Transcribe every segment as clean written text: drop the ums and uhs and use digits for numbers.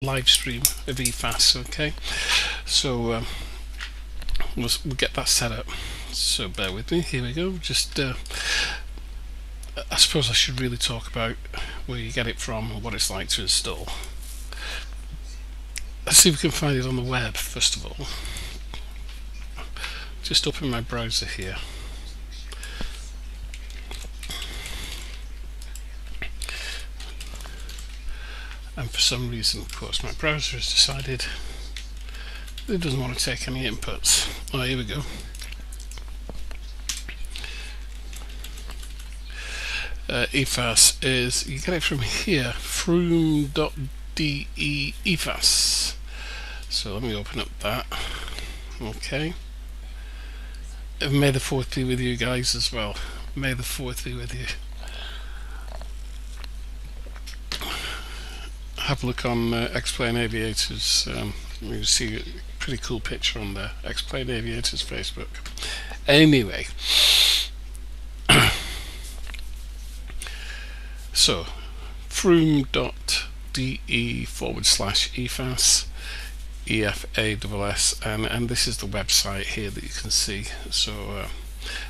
live stream of EFASS. Okay, so we'll get that set up, so bear with me. Here we go. Just I suppose I should really talk about where you get it from and what it's like to install. Let's see if we can find it on the web first of all. Just open my browser here. And for some reason, of course, my browser has decided it doesn't want to take any inputs. Oh, here we go. EFASS is, you get it from here, from.de EFASS. So let me open up that. Okay. And may the 4th be with you guys as well. May the 4th be with you. Have a look on Xplane Aviators. You see a pretty cool picture on there. Xplane Aviators Facebook. Anyway, so from.de/EFASS, EFASS, and this is the website here that you can see. So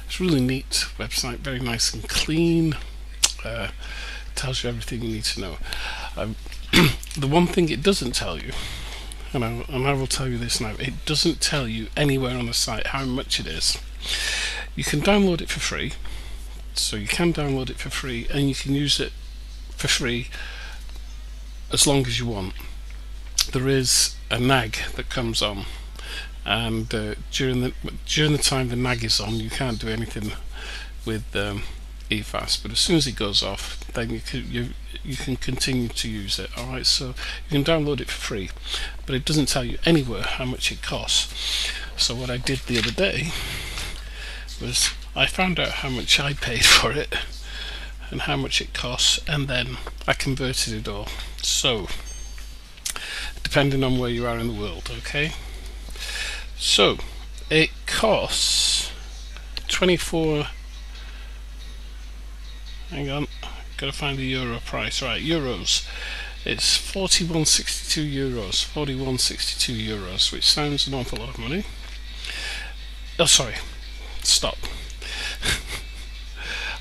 it's a really neat website, very nice and clean. Tells you everything you need to know. The one thing it doesn't tell you, and I will tell you this now, it doesn't tell you anywhere on the site how much it is. You can download it for free, so you can download it for free, and you can use it for free as long as you want. There is a nag that comes on, and during the time the nag is on, you can't do anything with EFASS, but as soon as it goes off, then you can continue to use it. Alright, so you can download it for free, but it doesn't tell you anywhere how much it costs. So what I did the other day was I found out how much I paid for it and how much it costs, and then I converted it all. So depending on where you are in the world, okay? So it costs 24. Hang on, gotta find the euro price. Right, euros. It's 41.62 euros. 41.62 euros, which sounds an awful lot of money. Oh, sorry. Stop.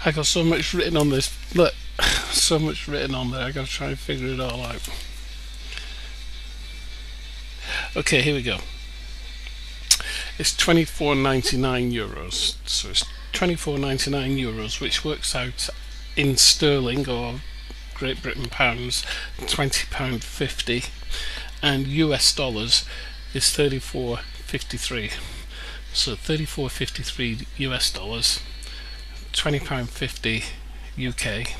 I got so much written on this. Look, so much written on there. I gotta try and figure it all out. Okay, here we go. It's 24.99 euros. So it's 24.99 euros, which works out in sterling or Great Britain pounds £20.50, and US dollars is 34.53. So 34.53 US dollars, £20.50 UK,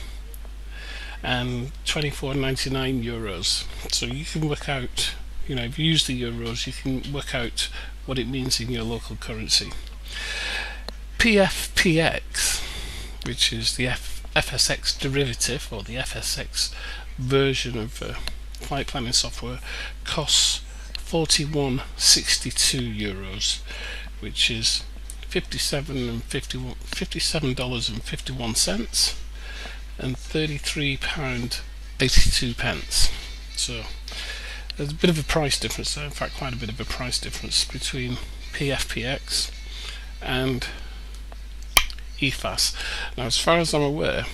and 24.99 euros. So you can work out, you know, if you use the euros, you can work out what it means in your local currency. PFPX, which is the FSX derivative, or the FSX version of flight planning software, costs 41.62 euros, which is $57.51 and £33.82. So there's a bit of a price difference there. In fact, quite a bit of a price difference between PFPX and EFASS. Now, as far as I'm aware,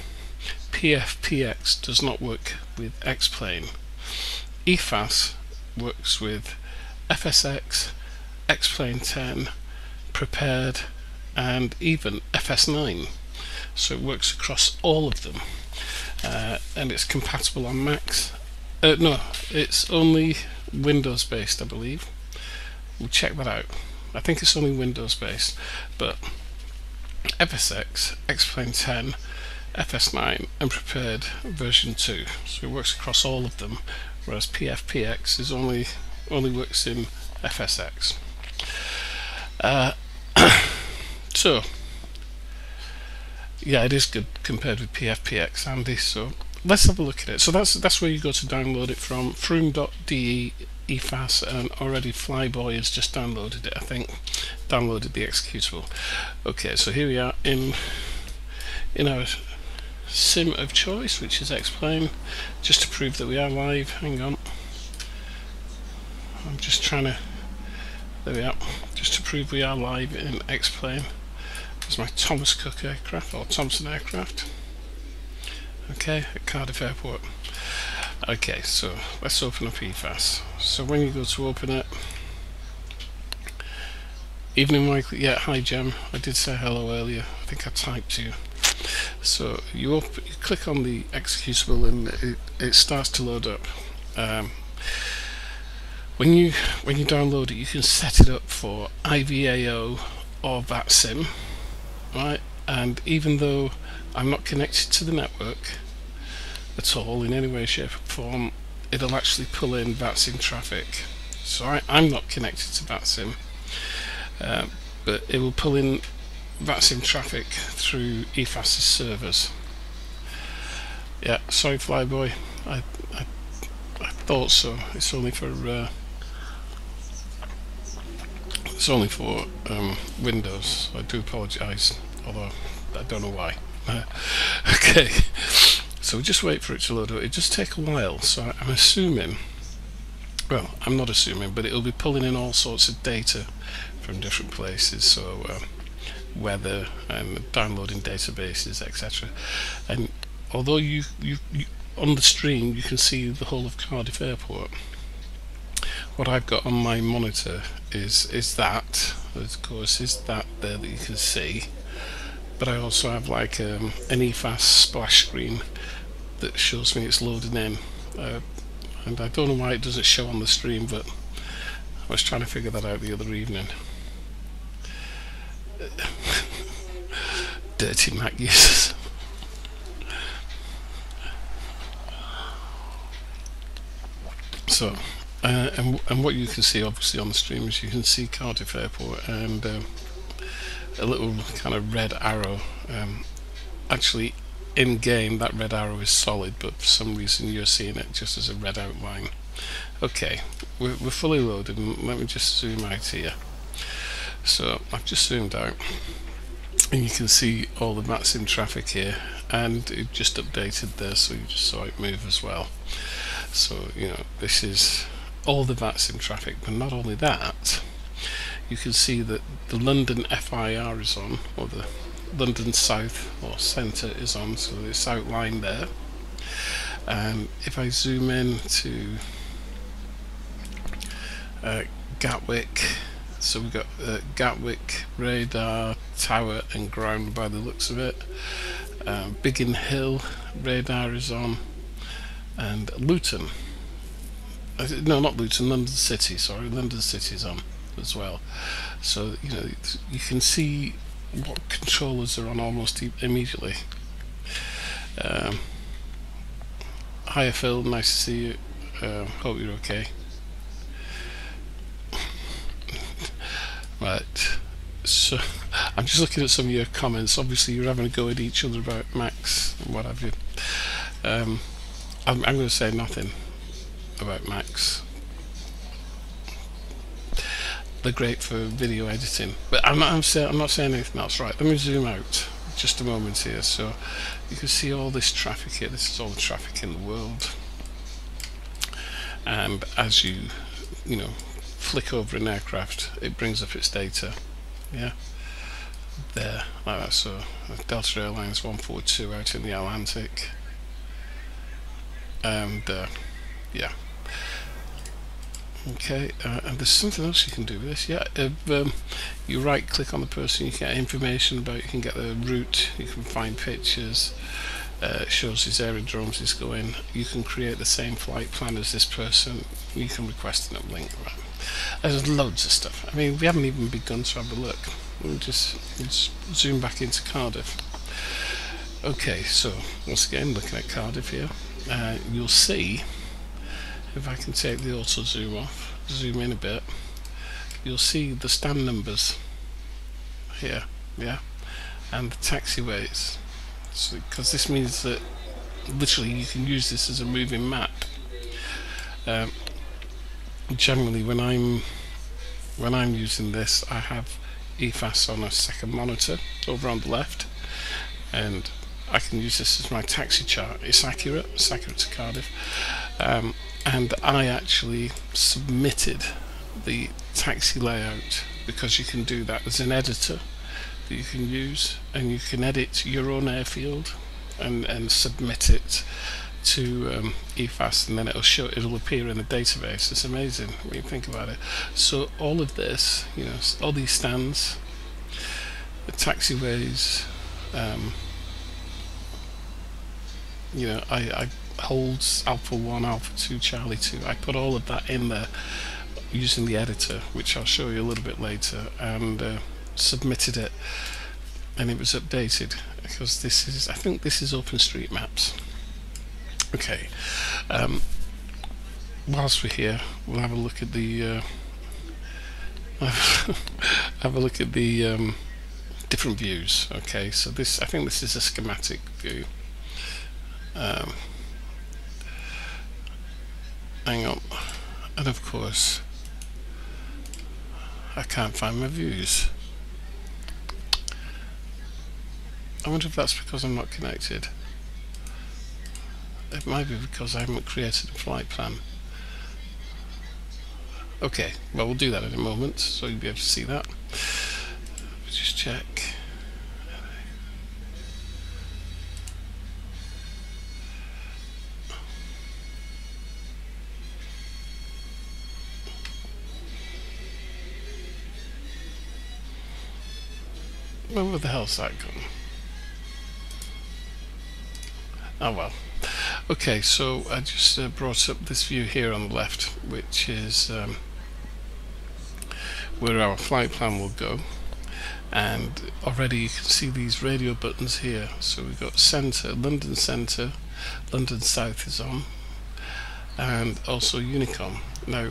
PFPX does not work with Xplane. EFASS works with FSX, Xplane 10, Prepared, and even FS9. So it works across all of them, and it's compatible on Macs. No, it's only Windows based, I believe. We'll check that out. I think it's only Windows based, but FSX, Xplane 10, FS9 and Prepared version 2. So it works across all of them, whereas PFPX is only works in FSX. So yeah, it is good compared with PFPX, Andy. So let's have a look at it. So that's where you go to download it from.de EFASS, and already Flyboy has just downloaded it, I think. Downloaded the executable. Okay, so here we are in our sim of choice, which is Xplane. Just to prove that we are live, hang on. I'm just trying to, there we are, just to prove we are live in Xplane. There's my Thomas Cook aircraft, or Thompson aircraft. Okay, at Cardiff Airport. Okay, so let's open up EFASS. So when you go to open it, evening Michael, yeah, hi Jem, I did say hello earlier, I think I typed to you. So you click on the executable and it starts to load up. When you download it, you can set it up for IVAO or VATSIM, right? And even though I'm not connected to the network at all in any way, shape or form, it'll actually pull in VATSIM traffic. So I'm not connected to VATSIM, but it will pull in VATSIM traffic through EFASS's servers. Yeah, sorry Flyboy, I thought so. It's only for Windows. I do apologise, although I don't know why. Okay, so we just wait for it to load up. It just take a while, so I'm assuming, well, I'm not assuming, but it'll be pulling in all sorts of data from different places, so weather and downloading databases, etc. And although you on the stream you can see the whole of Cardiff Airport, what I've got on my monitor is that, of course, is that there that you can see, but I also have like an EFASS splash screen that shows me it's loading in, and I don't know why it doesn't show on the stream, but I was trying to figure that out the other evening. Dirty Mac users. So and what you can see obviously on the stream is you can see Cardiff Airport and a little kind of red arrow. Actually in game that red arrow is solid, but for some reason you're seeing it just as a red outline. Okay, we're fully loaded, and let me just zoom out here. So I've just zoomed out and you can see all the VATSIM traffic here, and it just updated there, so you just saw it move as well. So you know, this is all the VATSIM traffic, but not only that, you can see that the London FIR is on, or the London South or Centre is on, so it's outlined there. If I zoom in to Gatwick, so we've got Gatwick, radar, tower and ground by the looks of it. Biggin Hill, radar is on, and Luton, no not Luton, London City, sorry, London City is on as well. So you know, you can see what controllers are on almost immediately. Hiya Phil, nice to see you, hope you're okay. Right, so I'm just looking at some of your comments. Obviously you're having a go at each other about Macs and what have you. I'm going to say nothing about Macs. They're great for video editing, but I'm not saying anything else. Right, let me zoom out just a moment here, so you can see all this traffic here. This is all the traffic in the world, and as you know, flick over an aircraft, it brings up its data. Yeah, there, like that. So Delta Airlines 142 out in the Atlantic, and yeah. Okay, and there's something else you can do with this. Yeah, you right click on the person, you can get information about, you can get the route, you can find pictures, it shows his aerodromes he's going, you can create the same flight plan as this person, you can request an uplink. Right. There's loads of stuff. I mean, we haven't even begun to have a look. We'll just zoom back into Cardiff. Okay, so once again looking at Cardiff here, you'll see, if I can take the auto zoom off, zoom in a bit, you'll see the stand numbers here, yeah, and the taxiways. So, because this means that literally you can use this as a moving map. Generally, when I'm using this, I have EFASS on a second monitor over on the left, and I can use this as my taxi chart. It's accurate to Cardiff. and I actually submitted the taxi layout, because you can do that. There's an editor that you can use, and you can edit your own airfield and submit it to EFASS, and then it'll appear in the database. It's amazing when you think about it. So all of this, you know, all these stands, the taxiways, you know, I holds Alpha 1, Alpha 2, Charlie 2. I put all of that in there using the editor, which I'll show you a little bit later, and submitted it, and it was updated, because this is, I think this is OpenStreetMaps. Okay, whilst we're here, we'll have a look at the have a look at the different views. Okay, so this, I think this is a schematic view. Hang on, and of course I can't find my views. I wonder if that's because I'm not connected. It might be because I haven't created a flight plan. Okay, well, we'll do that in a moment, so you'll be able to see that. Just check. Well, where the hell's that gone? Oh well. Okay, so I just brought up this view here on the left, which is where our flight plan will go, and already you can see these radio buttons here. So we've got centre, London South is on, and also Unicom. Now,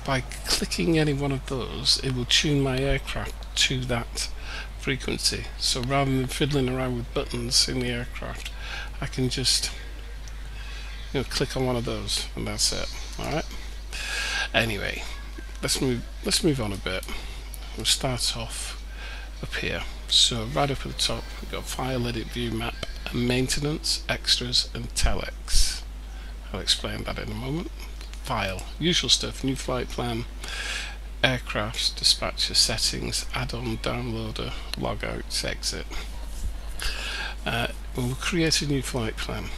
by clicking any one of those, it will tune my aircraft to that frequency. So rather than fiddling around with buttons in the aircraft, I can just, you know, click on one of those, and that's it. All right. Anyway, let's move on a bit. We'll start off up here. So right up at the top, we've got File, Edit, View, Map, and Maintenance, Extras, and Telex. I'll explain that in a moment. File, usual stuff: new flight plan, aircrafts, dispatcher, settings, add-on, downloader, logout, exit. We'll create a new flight plan.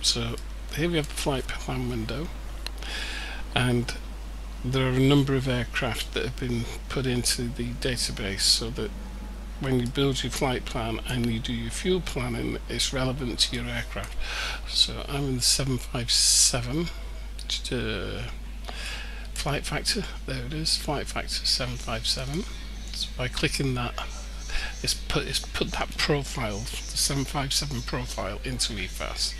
So here we have the flight plan window, and there are a number of aircraft that have been put into the database, so that when you build your flight plan and you do your fuel planning, it's relevant to your aircraft. So I'm in the 757 flight factor. There it is, flight factor 757. So by clicking that, it's put that profile, the 757 profile, into EFASS.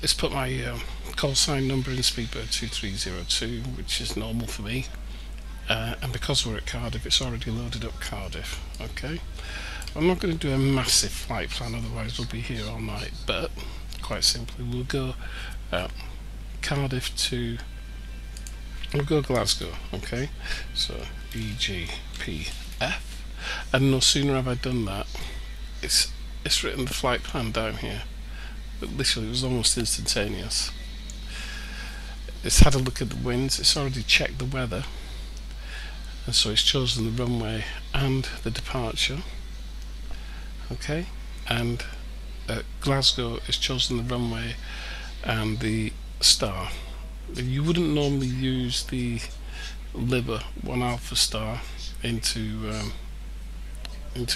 It's put my call sign number in Speedbird 2302, which is normal for me, and because we're at Cardiff, it's already loaded up Cardiff. Okay, I'm not going to do a massive flight plan, otherwise we'll be here all night, but quite simply we'll go Cardiff to, we'll go Glasgow. Okay, so EGPF, and no sooner have I done that, it's written the flight plan down here. But literally, it was almost instantaneous. It's had a look at the winds, it's already checked the weather, and so it's chosen the runway and the departure. Okay, and Glasgow has chosen the runway and the star. You wouldn't normally use the Liver 1 Alpha star into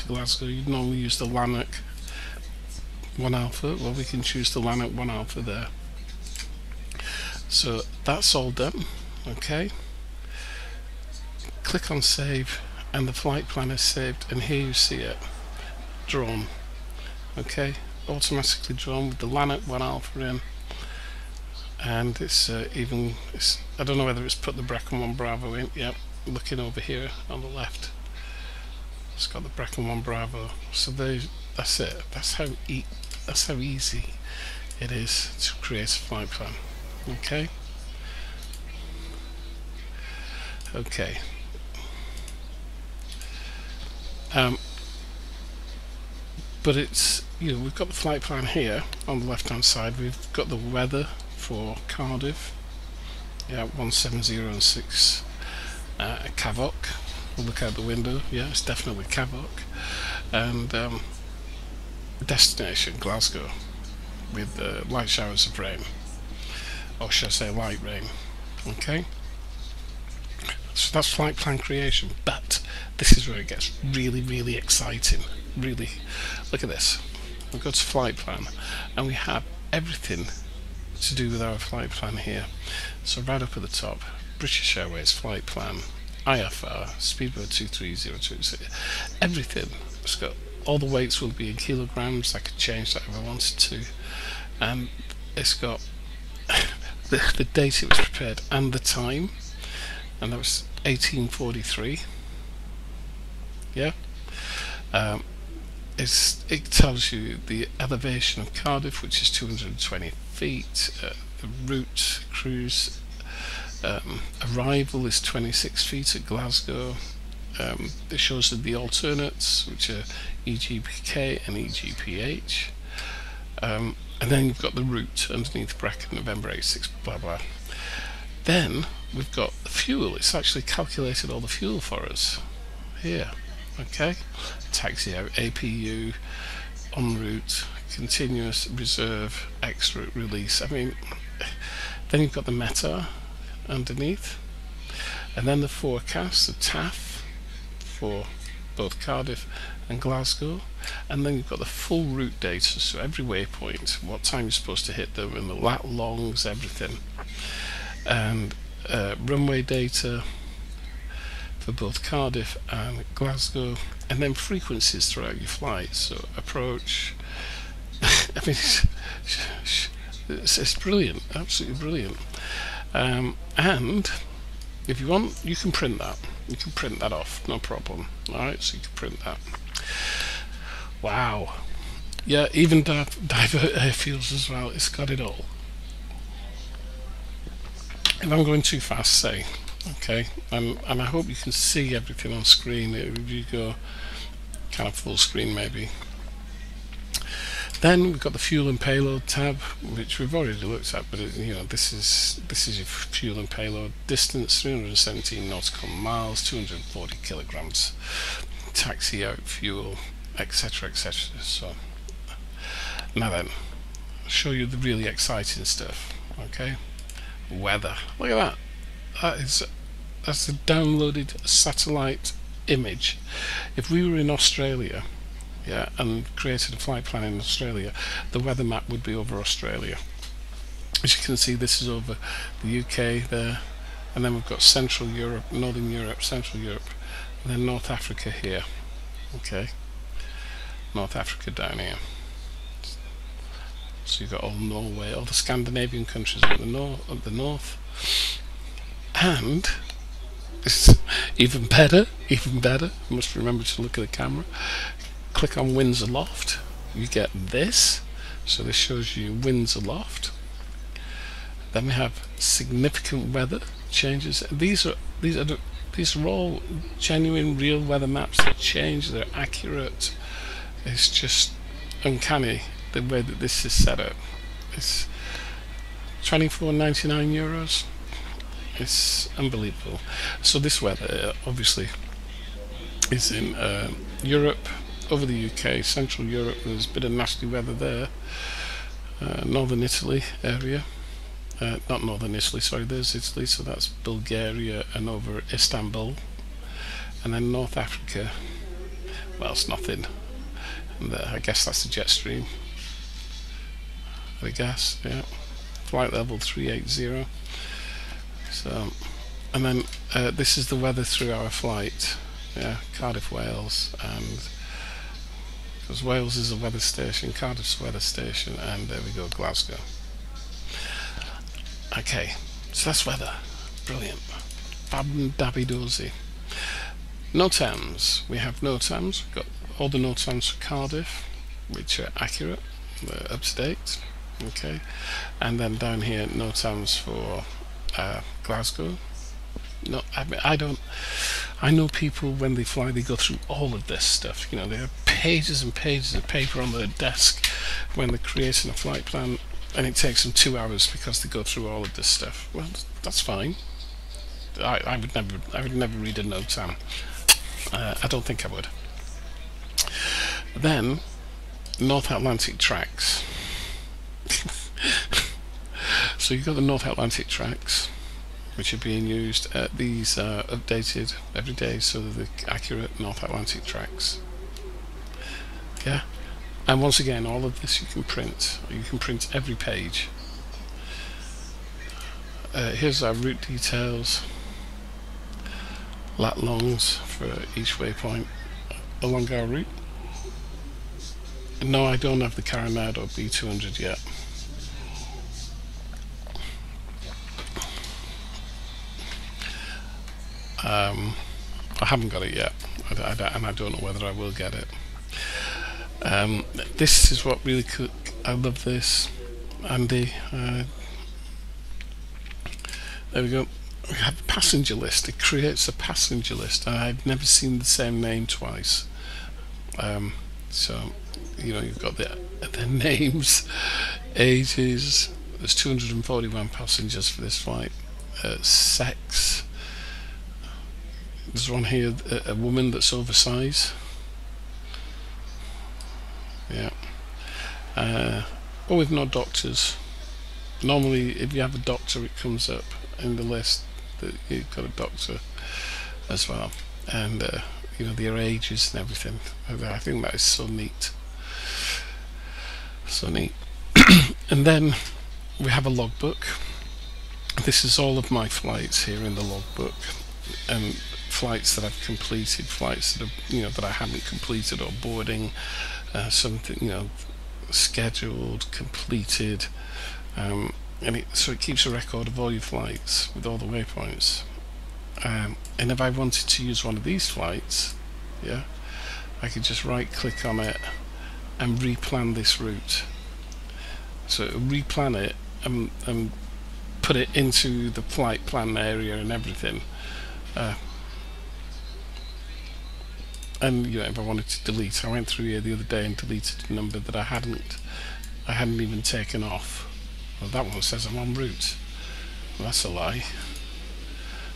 Glasgow. You'd normally use the Lanark 1 Alpha. Well, we can choose the Lanark 1 Alpha there. So that's all done. Okay, click on save, and the flight plan is saved, and here you see it drawn. Okay, automatically drawn with the Lanark 1 Alpha in, and it's I don't know whether it's put the Brecon 1 Bravo in. Yep, looking over here on the left, it's got the Brecon 1 Bravo. So that's it. That's how easy it is to create a flight plan. Okay. Okay. But it's, you know, we've got the flight plan here on the left hand side. We've got the weather for Cardiff. Yeah, 17006 Cavoc. We'll look out the window. Yeah, it's definitely Cavoc. And destination Glasgow with light showers of rain, or should I say light rain. Okay, so that's flight plan creation, but this is where it gets really exciting. Really, look at this. We go to flight plan and we have everything to do with our flight plan here. So right up at the top, British Airways flight plan, IFR, Speedbird 23026, everything. It's got all the weights will be in kilograms. I could change that if I wanted to. And it's got the date it was prepared and the time, and that was 1843. Yeah. It tells you the elevation of Cardiff, which is 220 feet, the route, cruise, arrival is 26 feet at Glasgow. It shows the alternates, which are EGPK and EGPH, and then you've got the route underneath bracket November 86, blah blah. Then we've got the fuel. It's actually calculated all the fuel for us here. Okay, taxi out, APU, en route, continuous, reserve, extra, release. I mean, then you've got the meta underneath, and then the forecast, the TAF for both Cardiff and Glasgow, and then you've got the full route data, so every waypoint, what time you're supposed to hit them, and the lat longs, everything, and runway data for both Cardiff and Glasgow, and then frequencies throughout your flight, so approach. I mean, it's brilliant, absolutely brilliant. And if you want, you can print that. You can print that off, no problem. Alright, so you can print that. Wow. Yeah, even divert airfields as well. It's got it all. If I'm going too fast, say. Okay, and I hope you can see everything on screen. If you go kind of full screen maybe. Then we've got the fuel and payload tab, which we've already looked at, but you know, this is your fuel and payload. Distance 317 nautical miles, 240 kilograms. Taxi out, fuel, etc, etc. So now then, I'll show you the really exciting stuff. Okay, weather. Look at that. That's a downloaded satellite image. If we were in Australia, yeah, and created a flight plan in Australia, the weather map would be over Australia. As you can see, this is over the UK there, and then we've got Central Europe, Northern Europe, Central Europe, and then North Africa here. Okay, North Africa down here. So you've got all Norway, all the Scandinavian countries at the north, and it's even better. You must remember to look at the camera. Click on winds aloft, you get this. So this shows you winds aloft. Then we have significant weather changes. These are all genuine, real weather maps that change. They're accurate. It's just uncanny the way that this is set up. It's €24.99. It's unbelievable. So this weather obviously is in Europe, over the UK, Central Europe. There's a bit of nasty weather there. Northern Italy area, not Northern Italy, sorry, there's Italy, so that's Bulgaria and over Istanbul. And then North Africa, well, it's nothing. And I guess that's the jet stream, I guess, yeah. Flight level 380. So, and then this is the weather through our flight, yeah, Cardiff, Wales, and because Wales is a weather station, Cardiff's a weather station, and there we go, Glasgow. Okay, so that's weather. Brilliant. Fab and dabby dozy. NOTAMs. We have NOTAMs. We've got all the NOTAMs for Cardiff, which are accurate, they're up to date. Okay, and then down here, NOTAMs for Glasgow. No, I mean, I know people when they fly, they go through all of this stuff. You know, they have pages and pages of paper on their desk when they're creating a flight plan. and it takes them 2 hours because they go through all of this stuff. Well, that's fine. I would never read a note down. I don't think I would. Then North Atlantic tracks. So you've got the North Atlantic tracks, which are being used. These are updated every day, so they're the accurate North Atlantic tracks. Yeah, and once again, all of this you can print. You can print every page. Here's our route details, lat longs for each waypoint along our route. No, I don't have the Coronado B200 yet. I haven't got it yet, and I don't know whether I will get it. This is what really cool. I love this, Andy. There we go. We have a passenger list. It creates a passenger list, and I've never seen the same name twice. So, you know, you've got the names, ages. There's 241 passengers for this flight. Sex. There's one here, a woman that's oversized. Yeah. Oh, with no doctors. Normally, if you have a doctor, it comes up in the list that you've got a doctor as well, and you know, their ages and everything. I think that is so neat. So neat. And then we have a logbook. This is all of my flights here in the logbook, and flights that I've completed, flights that have, you know, that I haven't completed, or boarding, something, you know, scheduled, completed, and so it keeps a record of all your flights with all the waypoints. And if I wanted to use one of these flights, yeah, I could just right click on it and replan this route. So it'll replan it and put it into the flight plan area and everything. And you know, if I wanted to delete, I went through here the other day and deleted a number that I hadn't even taken off. Well, that one says I'm en route. Well, that's a lie.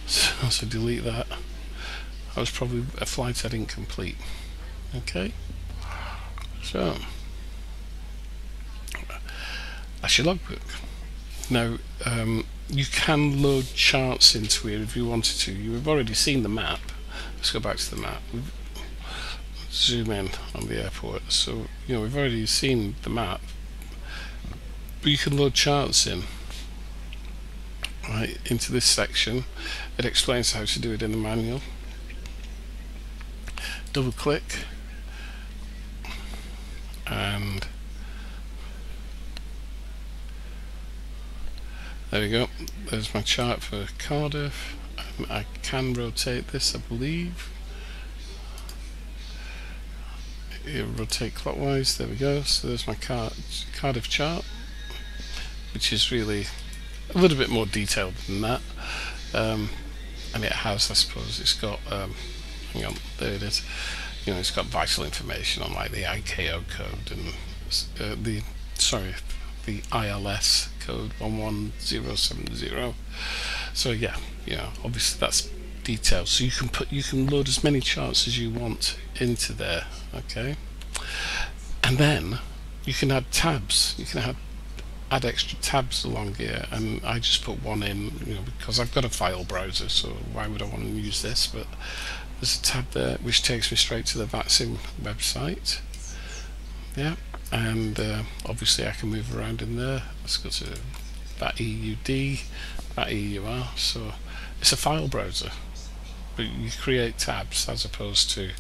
So delete that. That was probably a flight I didn't complete. Okay. So that's your logbook. Now you can load charts into here if you wanted to. You've already seen the map. Let's go back to the map. Zoom in on the airport. So you know, we've already seen the map, but you can load charts in right into this section. It explains how to do it in the manual. Double click, and there we go. There's my chart for Cardiff. I can rotate this, I believe. Rotate clockwise. There we go. So there's my Cardiff chart, which is really a little bit more detailed than that, and it has, I suppose, it's got hang on, there it is. You know, it's got vital information on like the ICAO code and the ILS code 11070. So yeah, you know, obviously that's detailed. So you can load as many charts as you want into there. Okay, and then you can add tabs. You can add extra tabs along here, and I just put one in, you know, because I've got a file browser, so why would I want to use this? But there's a tab there which takes me straight to the VATSIM website. Yeah, and obviously I can move around in there. Let's go to VATEUD, VATEUR. So it's a file browser, but you create tabs as opposed to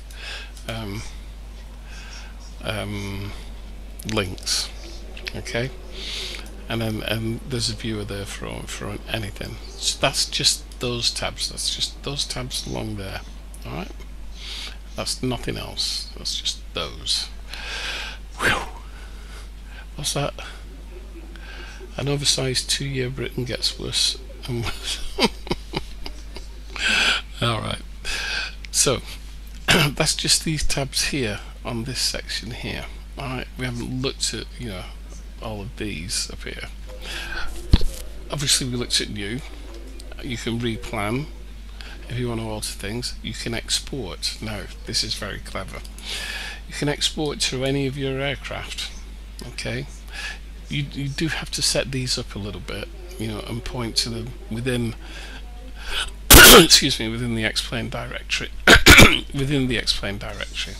links. Okay, and then there's a viewer there for anything. So that's just those tabs. That's just those tabs along there. All right, that's nothing else. That's just those. Whew. What's that? An oversized 2-year Britain gets worse and worse. All right. So that's just these tabs here on this section here. All right. We haven't looked at, you know, all of these up here. Obviously we looked at new. You can replan if you want to alter things. You can export. Now this is very clever. You can export to any of your aircraft. Okay, you do have to set these up a little bit, you know, and point to them within excuse me, within the Xplane directory. Within the Xplane directory.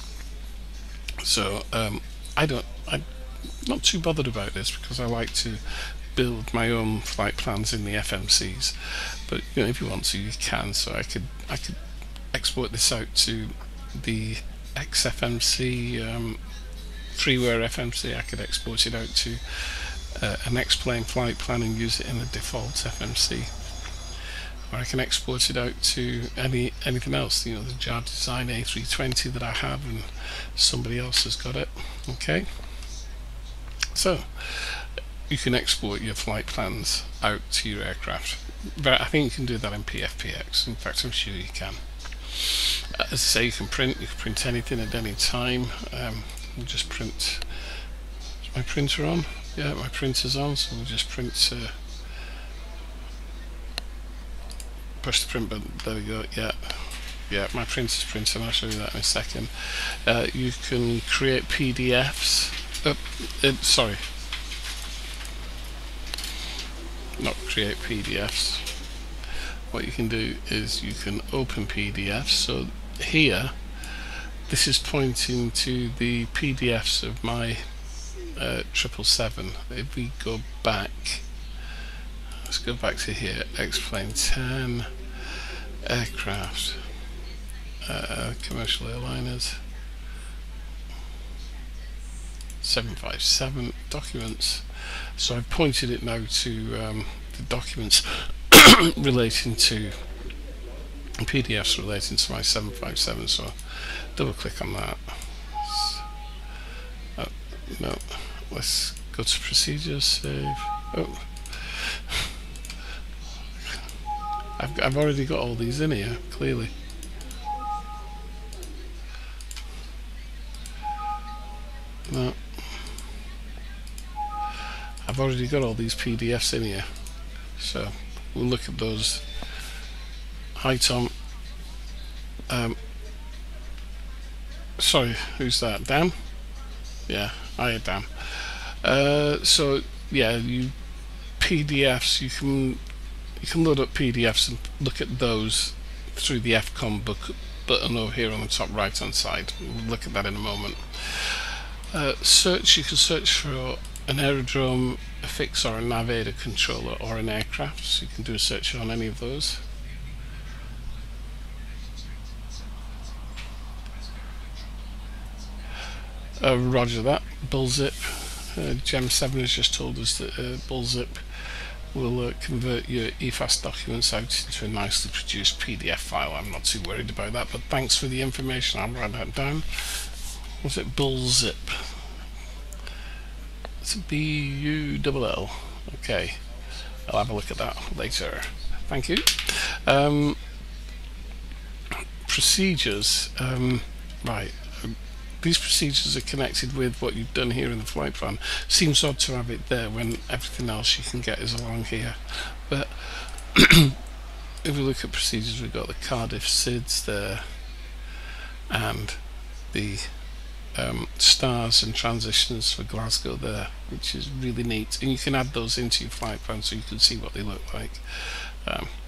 So I'm not too bothered about this because I like to build my own flight plans in the FMCs, but you know, if you want to, you can. So I could export this out to the XFMC, freeware FMC. I could export it out to an Xplane flight plan and use it in the default FMC, or I can export it out to anything else. You know, the JAR Design A320 that I have, and somebody else has got it. Okay, so you can export your flight plans out to your aircraft. But I think you can do that in PFPX. In fact, I'm sure you can. As I say, you can print anything at any time. We'll just print. Is my printer on? Yeah, my printer's on, so we'll just print. Push the print button. There we go. Yeah, my printer's printing. I'll show you that in a second. You can create PDFs. Sorry. Not create PDFs. What you can do is you can open PDFs. So here, this is pointing to the PDFs of my 777. If we go back, let's go back to here. Xplane 10 aircraft, commercial airliners, 757 documents. So I've pointed it now to the documents relating to PDFs relating to my 757. So double click on that. No, let's go to procedures, save. Oh, I've already got all these in here, clearly. No, I've already got all these PDFs in here, so we'll look at those. Hi Tom. Sorry, who's that? Dan? Yeah, hiya Dan. So yeah, PDFs, you can load up PDFs and look at those through the FCOM book button over here on the top right hand side. We'll look at that in a moment. Search, you can search for an aerodrome, a fix or a navigator controller, or an aircraft, so you can do a search on any of those. Roger that. Bullzip. Gem7 has just told us that Bullzip will convert your EFASS documents out into a nicely produced PDF file. I'm not too worried about that, but thanks for the information. I'll write that down. Was it Bullzip? It's B-U-L-L. Okay, I'll have a look at that later. Thank you. Procedures. Right. These procedures are connected with what you've done here in the flight plan. Seems odd to have it there when everything else you can get is along here. But if we look at procedures, we've got the Cardiff SIDS there, and the stars and transitions for Glasgow there, which is really neat. And you can add those into your flight plan so you can see what they look like.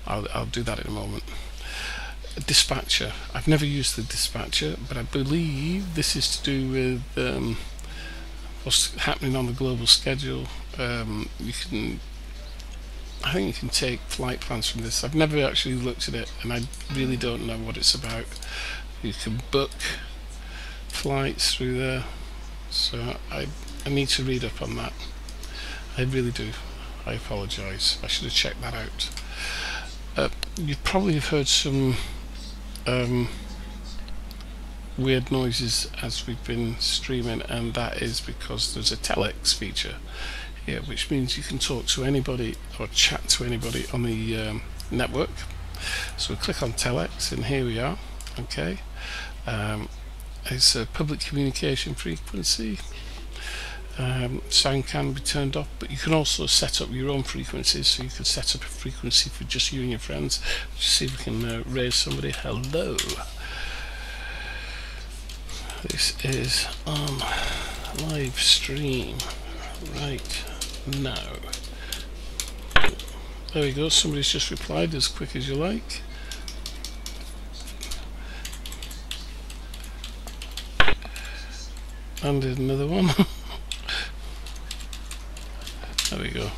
I'll do that in a moment. Dispatcher. I've never used the dispatcher, but I believe this is to do with what's happening on the global schedule. You can, I think you can take flight plans from this. I've never actually looked at it, and I really don't know what it's about. You can book flights through there, so I need to read up on that. I really do. I apologise. I should have checked that out. You probably have heard some weird noises as we've been streaming, and that is because there's a Telex feature here, which means you can talk to anybody or chat to anybody on the network. So we click on Telex, and here we are. Okay, it's a public communication frequency. sound can be turned off, but you can also set up your own frequencies. So you could set up a frequency for just you and your friends. Just see if we can raise somebody. Hello. This is on live stream right now. There we go. Somebody's just replied as quick as you like. And another one. There we go.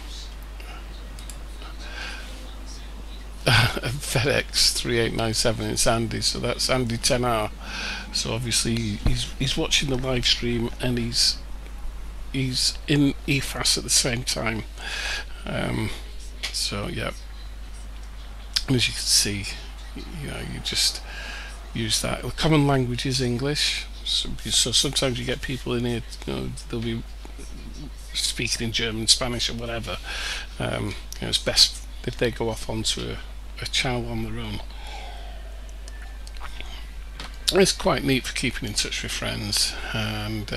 FedEx 3897, it's Andy, so that's Andy 10R. So obviously he's watching the live stream and he's in EFASS at the same time. So yeah, and as you can see, you know, you just use that. The common language is English, so sometimes you get people in here, you know, they'll be speaking in German, Spanish or whatever. You know, it's best if they go off onto a channel on their own. It's quite neat for keeping in touch with friends, and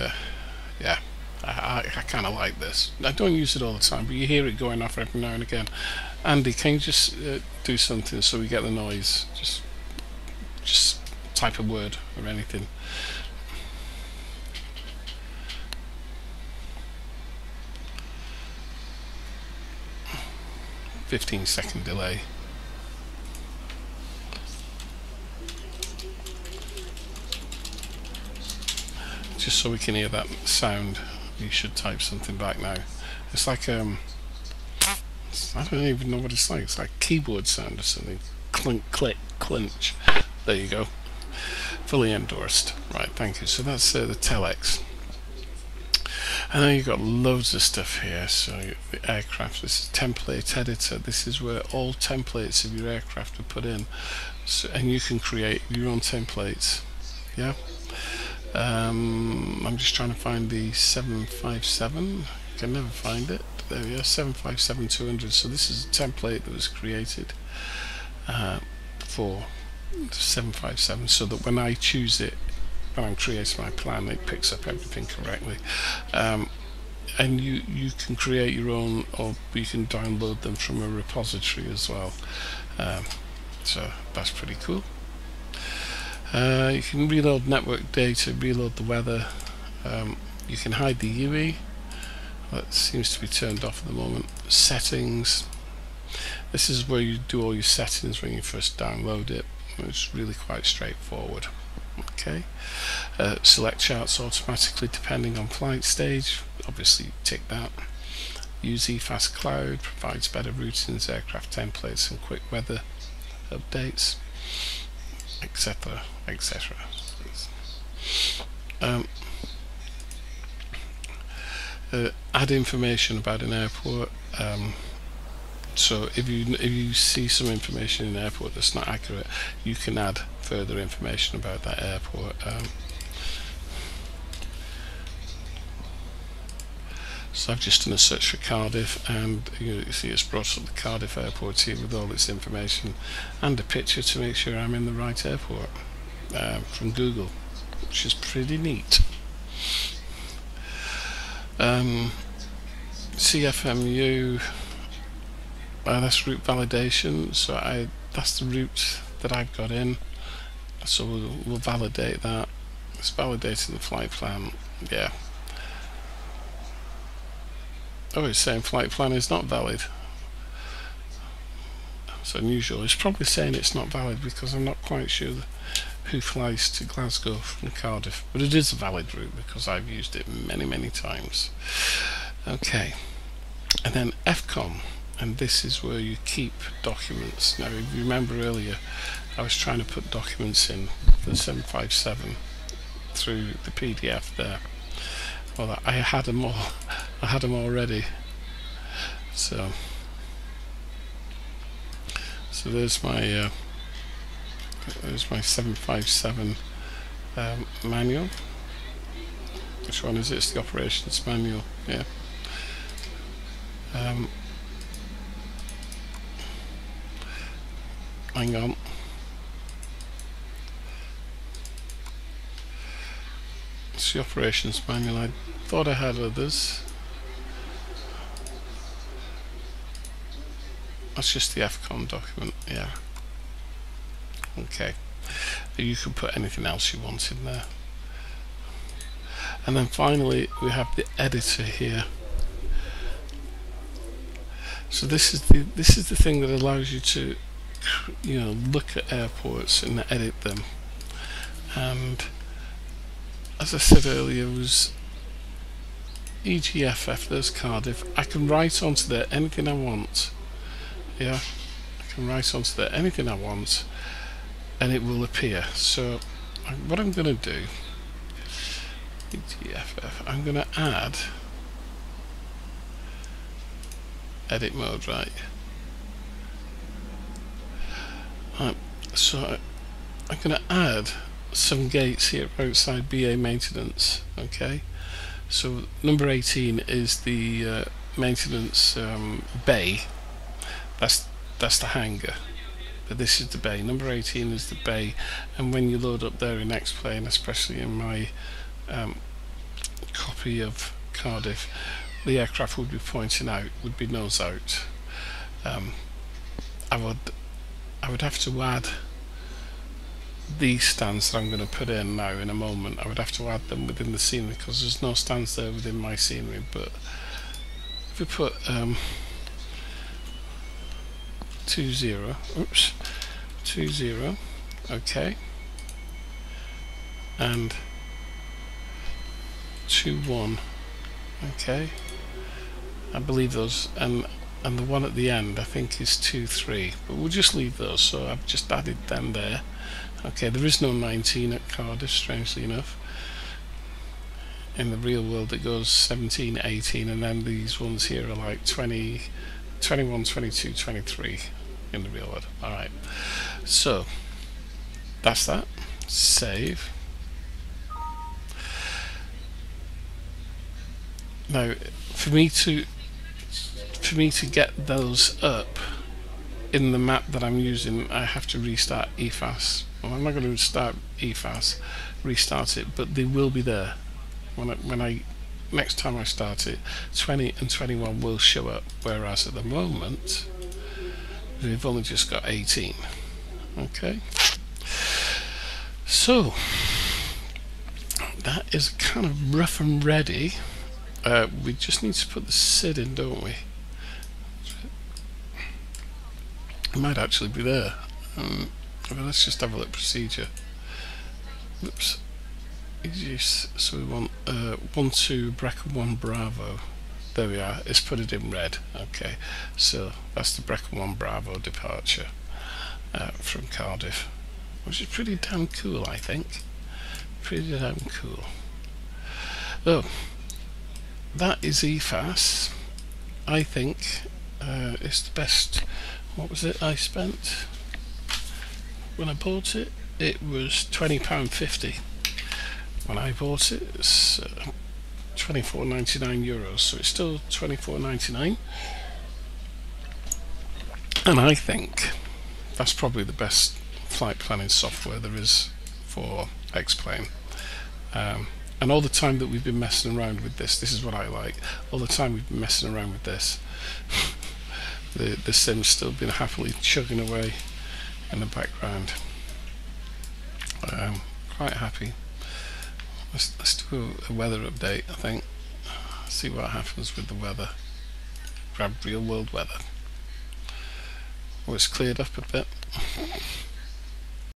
yeah, I kind of like this. I don't use it all the time, but you hear it going off every now and again. Andy, can you just do something so we get the noise? Just type a word or anything. "15-second delay." Just so we can hear that sound, you should type something back now. It's like I don't even know what it's like. It's like keyboard sound or something. Clink, click, clinch. There you go. Fully endorsed. Right, thank you. So that's the Telex. And then you've got loads of stuff here. So the aircraft, this is template editor. This is where all templates of your aircraft are put in. So, and you can create your own templates. Yeah. I'm just trying to find the 757. I can never find it. There we are, 757-200. So this is a template that was created for the 757, so that when I choose it, when I'm creating my plan, it picks up everything correctly. And you can create your own, or you can download them from a repository as well. So that's pretty cool. You can reload network data, reload the weather. You can hide the UE. That seems to be turned off at the moment. Settings. This is where you do all your settings when you first download it. It's really quite straightforward. Okay. Select charts automatically depending on flight stage. Obviously tick that. Use EFASS Cloud. Provides better routings, aircraft templates and quick weather updates, etc, etc. Add information about an airport. So if you see some information in an airport that's not accurate, you can add further information about that airport. So I've just done a search for Cardiff, and you see it's brought up the Cardiff airport here with all its information and a picture to make sure I'm in the right airport from Google, which is pretty neat. CFMU, that's route validation. So that's the route that I've got in. So we'll validate that. It's validating the flight plan. Yeah. Oh, it's saying flight plan is not valid. It's unusual. It's probably saying it's not valid because I'm not quite sure who flies to Glasgow from Cardiff, but it is a valid route because I've used it many times. Okay, and then FCOM, and this is where you keep documents. Now, if you remember earlier, I was trying to put documents in for the 757 through the PDF there. Well, I had them all. I had them already. So there's my 757 manual. Which one is it? It's the operations manual. Yeah. Hang on. Let's that's the operations manual. I thought I had others. That's just the FCON document, yeah. Okay, you can put anything else you want in there. And then finally we have the editor here. So this is the thing that allows you to, you know, look at airports and edit them. And as I said earlier, was EGFF, there's Cardiff. I can write onto there anything I want. Yeah, I can write onto there anything I want and it will appear. So what I'm going to do, EGFF, I'm going to add edit mode, right? So I'm going to add some gates here outside BA maintenance. Okay, so number 18 is the maintenance bay. That's the hangar, but this is the bay. Number 18 is the bay, and when you load up there in Xplane, especially in my copy of Cardiff, the aircraft would be pointing out, would be nose out. I would have to add these stands that I'm going to put in now in a moment. I would have to add them within the scenery because there's no stands there within my scenery. But if we put 20, okay, and 21, okay, I believe those, and the one at the end I think is 23, but we'll just leave those. So I've just added them there. Okay, there is no 19 at Cardiff, strangely enough. In the real world it goes 17, 18, and then these ones here are like 20, 21, 22, 23 in the real world. Alright, so that's that. Save. Now for me to get those up in the map that I'm using, I have to restart EFASS. Well, I'm not going to start EFASS, restart it, but they will be there next time I start it. 20 and 21 will show up, whereas at the moment we've only just got 18. Okay, so that is kind of rough and ready. We just need to put the SID in, don't we? It might actually be there. Well, let's just have a look at procedure. Oops. So we want 1-2 Brecon 1 Bravo. There we are. It's put it in red. Okay, so that's the Brecon 1 Bravo departure from Cardiff, which is pretty damn cool, I think. Pretty damn cool. Oh, that is EFASS. I think it's the best. What was it I spent when I bought it? It was £20.50. When I bought it, it's €24.99, so it's still £24.99. And I think that's probably the best flight planning software there is for Xplane. And all the time that we've been messing around with this is what I like. All the time we've been messing around with this, the sim's still been happily chugging away in the background. Quite happy. Let's do a weather update, I think. See what happens with the weather. Grab real world weather. Oh, it's cleared up a bit.